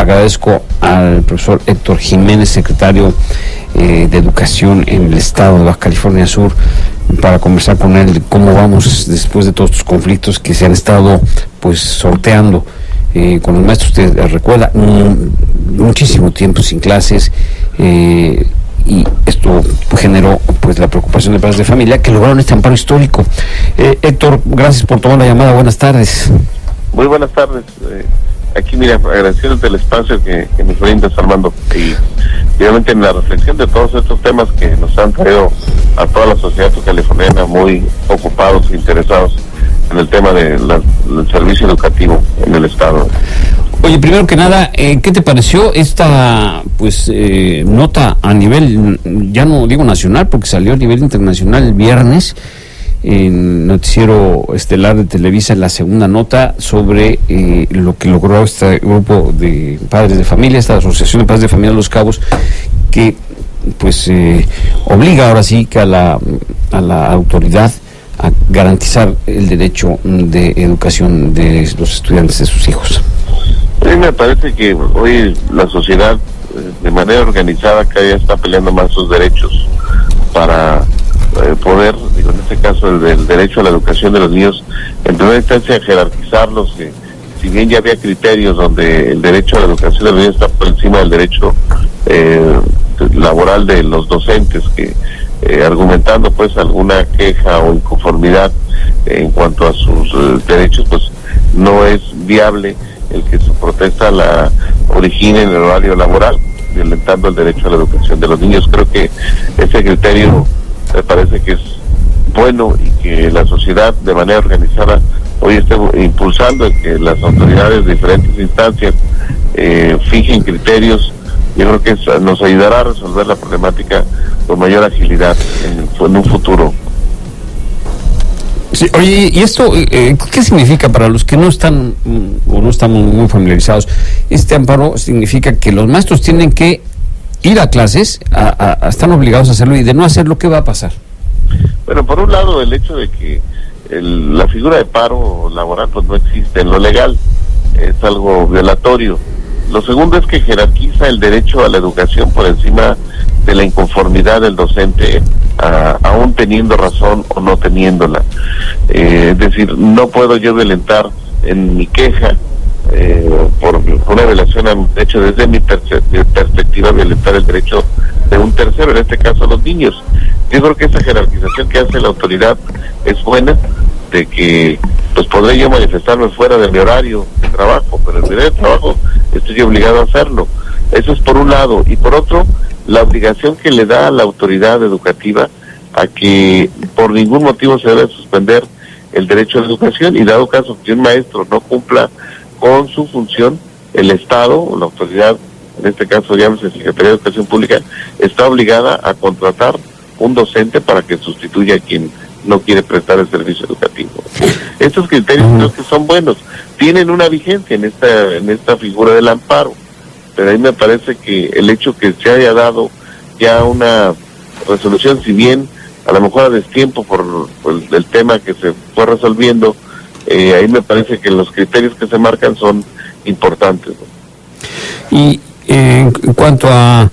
agradezco al profesor Héctor Jiménez, secretario de Educación en el estado de Baja California Sur, para conversar con él de cómo vamos después de todos estos conflictos que se han estado pues sorteando con los maestros. Usted recuerda muchísimo tiempo sin clases, y esto generó pues la preocupación de padres de familia que lograron este amparo histórico. Héctor, gracias por tomar la llamada. Buenas tardes. Muy buenas tardes. Aquí, mira, agradeciéndote el espacio que nos brindas, Armando, y obviamente en la reflexión de todos estos temas que nos han traído a toda la sociedad californiana muy ocupados e interesados en el tema del servicio educativo en el estado. Oye, primero que nada, ¿qué te pareció esta nota a nivel, ya no digo nacional, porque salió a nivel internacional el viernes en Noticiero Estelar de Televisa, la segunda nota sobre lo que logró este grupo de padres de familia, esta Asociación de Padres de Familia de Los Cabos, que pues obliga ahora sí que a la autoridad a garantizar el derecho de educación de los estudiantes, de sus hijos? A mí me parece que hoy la sociedad de manera organizada cada día está peleando más sus derechos para poder, digo, en este caso el derecho a la educación de los niños, en primera instancia jerarquizarlos, que si bien ya había criterios donde el derecho a la educación de los niños está por encima del derecho laboral de los docentes, que argumentando pues alguna queja o inconformidad en cuanto a sus derechos, pues no es viable el que su protesta la origine en el horario laboral, violentando el derecho a la educación de los niños. Creo que ese criterio me parece que es bueno y que la sociedad de manera organizada hoy esté impulsando el que las autoridades de diferentes instancias fijen criterios. Yo creo que nos ayudará a resolver la problemática con mayor agilidad en un futuro. Sí, oye, ¿y esto qué significa para los que no están o no estamos muy familiarizados? Este amparo significa que los maestros tienen que ir a clases, están obligados a hacerlo, y de no hacerlo, ¿qué va a pasar? Bueno, por un lado, el hecho de que la figura de paro laboral pues no existe en lo legal, es algo violatorio. Lo segundo es que jerarquiza el derecho a la educación por encima de la inconformidad del docente, aún teniendo razón o no teniéndola. Es decir, no puedo yo violentar en mi queja por una violación a un derecho, desde mi perspectiva, violentar el derecho de un tercero, en este caso los niños. Yo creo que esa jerarquización que hace la autoridad es buena, de que pues podré yo manifestarme fuera de mi horario de trabajo, pero en mi horario de trabajo estoy obligado a hacerlo. Eso es por un lado. Y por otro, la obligación que le da a la autoridad educativa a que por ningún motivo se debe suspender el derecho a la educación, y dado caso que un maestro no cumpla con su función, el Estado o la autoridad, en este caso llámese Secretaría de Educación Pública, está obligada a contratar un docente para que sustituya a quien no quiere prestar el servicio educativo. Estos criterios creo que son buenos, tienen una vigencia en esta figura del amparo, pero a mí me parece que el hecho que se haya dado ya una resolución, si bien a lo mejor a destiempo por el tema que se fue resolviendo, ahí me parece que los criterios que se marcan son importantes, ¿no? Y en cuanto a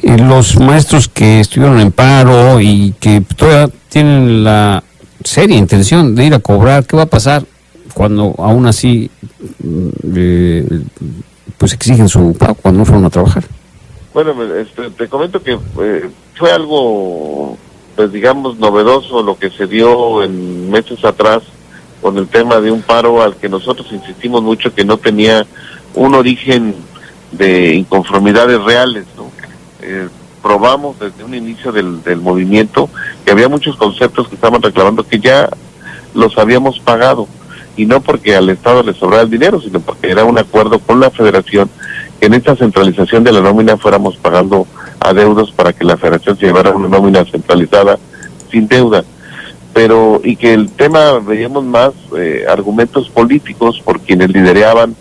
los maestros que estuvieron en paro y que todavía tienen la seria intención de ir a cobrar, ¿qué va a pasar cuando aún así pues exigen su pago cuando no fueron a trabajar? Bueno, te comento que fue algo, pues digamos, novedoso lo que se dio en meses atrás con el tema de un paro al que nosotros insistimos mucho que no tenía un origen de inconformidades reales, ¿no? Probamos desde un inicio del movimiento que había muchos conceptos que estaban reclamando que ya los habíamos pagado, y no porque al Estado le sobrara el dinero, sino porque era un acuerdo con la Federación que en esta centralización de la nómina fuéramos pagando adeudos para que la Federación se llevara una nómina centralizada sin deuda. Pero, y que el tema, veíamos más argumentos políticos por quienes lideraban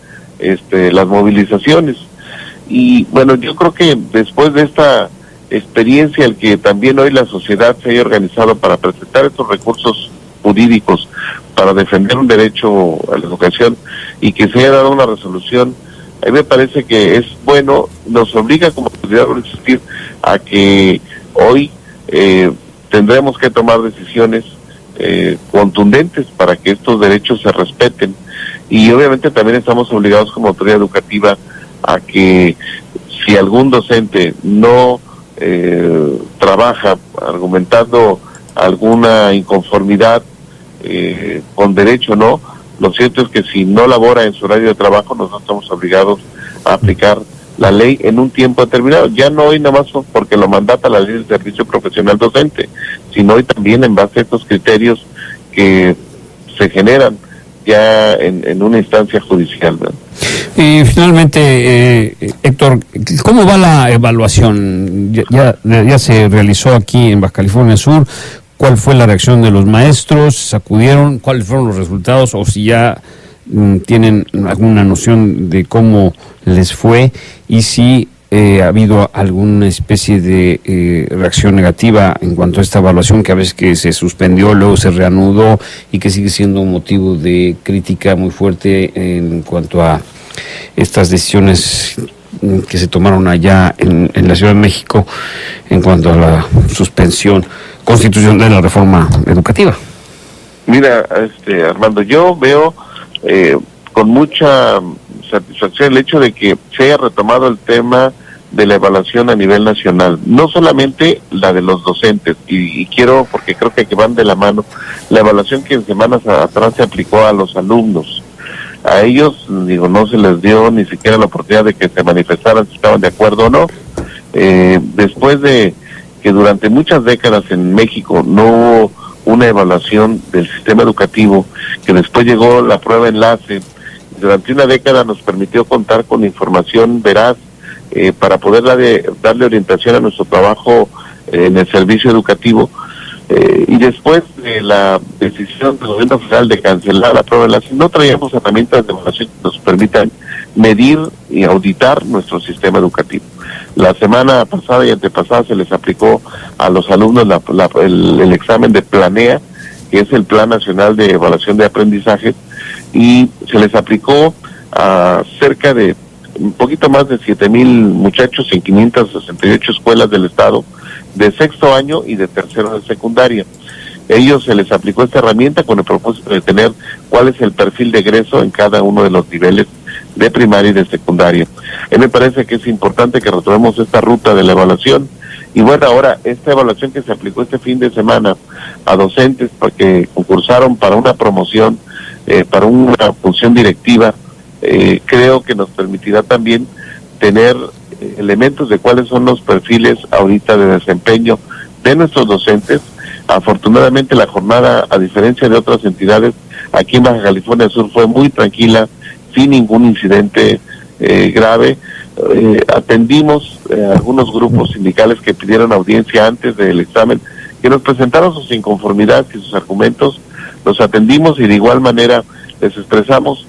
las movilizaciones. Y bueno, yo creo que después de esta experiencia, el que también hoy la sociedad se haya organizado para presentar estos recursos jurídicos para defender un derecho a la educación, y que se haya dado una resolución A mí me parece que es bueno, nos obliga como autoridad a existir a que hoy tendremos que tomar decisiones contundentes para que estos derechos se respeten, y obviamente también estamos obligados como autoridad educativa a que si algún docente no trabaja argumentando alguna inconformidad con derecho, no, lo cierto es que si no labora en su horario de trabajo, nosotros estamos obligados a aplicar la ley en un tiempo determinado, ya no hoy nada más porque lo mandata la ley del servicio profesional docente, sino hoy también en base a estos criterios que se generan ya en una instancia judicial, ¿no? Y finalmente, Héctor, ¿cómo va la evaluación? Ya se realizó aquí en Baja California Sur. ¿Cuál fue la reacción de los maestros? ¿Se acudieron? ¿Cuáles fueron los resultados? O si ya tienen alguna noción de cómo les fue y si ha habido alguna especie de reacción negativa en cuanto a esta evaluación, que a veces que se suspendió, luego se reanudó y que sigue siendo un motivo de crítica muy fuerte en cuanto a estas decisiones que se tomaron allá en la Ciudad de México en cuanto a la suspensión constitucional de la reforma educativa? Mira, Armando, yo veo con mucha satisfacción el hecho de que se haya retomado el tema de la evaluación a nivel nacional, no solamente la de los docentes, y quiero, porque creo que van de la mano, la evaluación que en semanas atrás se aplicó a los alumnos. A ellos, no se les dio ni siquiera la oportunidad de que se manifestaran si estaban de acuerdo o no. Después de que durante muchas décadas en México no hubo una evaluación del sistema educativo, que después llegó la prueba enlace, durante una década nos permitió contar con información veraz para poder darle orientación a nuestro trabajo en el servicio educativo, y después de la decisión del gobierno federal de cancelar la prueba enlace, no traíamos herramientas de evaluación que nos permitan medir y auditar nuestro sistema educativo. La semana pasada y antepasada se les aplicó a los alumnos el examen de Planea, que es el Plan Nacional de Evaluación de Aprendizaje, y se les aplicó a cerca de un poquito más de 7,000 muchachos en 568 escuelas del estado, de sexto año y de tercero de secundaria. Ellos se les aplicó esta herramienta con el propósito de tener cuál es el perfil de egreso en cada uno de los niveles de primaria y de secundaria. A mí me parece que es importante que retomemos esta ruta de la evaluación. Y bueno, ahora, esta evaluación que se aplicó este fin de semana a docentes porque concursaron para una promoción, para una función directiva, creo que nos permitirá también tener elementos de cuáles son los perfiles ahorita de desempeño de nuestros docentes. Afortunadamente la jornada, a diferencia de otras entidades, aquí en Baja California Sur fue muy tranquila, sin ningún incidente grave. Atendimos algunos grupos sindicales que pidieron audiencia antes del examen, que nos presentaron sus inconformidades y sus argumentos, los atendimos y de igual manera les expresamos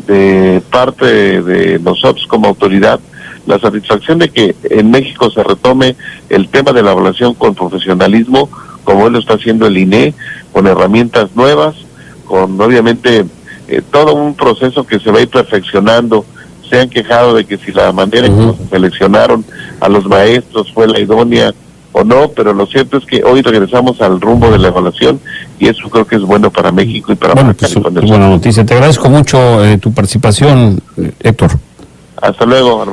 de parte de nosotros como autoridad la satisfacción de que en México se retome el tema de la evaluación con profesionalismo, como él lo está haciendo el INE, con herramientas nuevas, con obviamente todo un proceso que se va a ir perfeccionando. Se han quejado de que si la manera en que se seleccionaron a los maestros fue la idónea o no, pero lo cierto es que hoy regresamos al rumbo de la evaluación y eso creo que es bueno para México y para Baja California. Buena noticia. Te agradezco mucho tu participación, Héctor. Hasta luego, Armando.